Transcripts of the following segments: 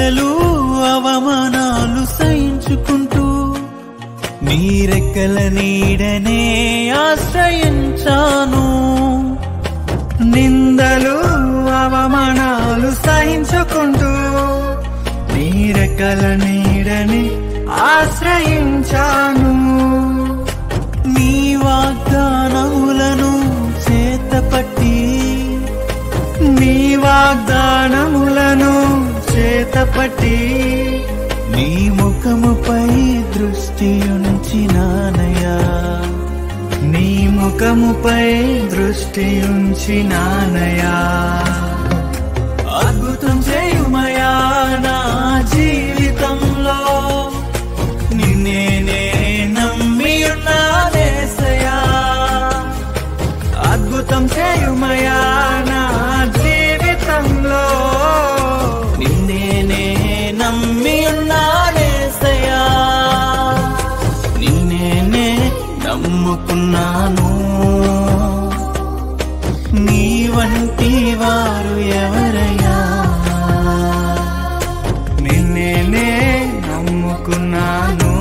నిందలు అవమానాలు సహించుకుంటూ నీ రెక్కల నీడనే ఆశ్రయించాను. నిందలు అవమానాలు సహించుకుంటూ నీ రెక్కల నీడని ఆశ్రయించాను. నీ వాగ్దానములను చేతపట్టి నీ వాగ్దానములను చేతపట్టి నీ ముఖముపై దృష్టి ఉంచినానయ్యా. నీ ముఖముపై దృష్టి ఉంచినానయ్యా. అద్భుతం చేయుమయా నా జీవితంలో, నిన్నే నే నమ్మి ఉన్నానేసయ్యా. అద్భుతం చేయుమయా నా జీవితంలో, నిన్నే నే నమ్మి ఉన్నానేసయ్యా. నిన్నే నే నమ్ముకున్నాను. నీ వంటి వారు ఎవరయ్యా? నిన్నే నే నమ్ముకున్నాను.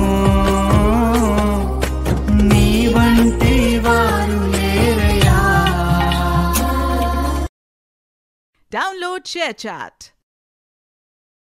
నీ వంటి వారు లేరయ్యా. Download ShareChat.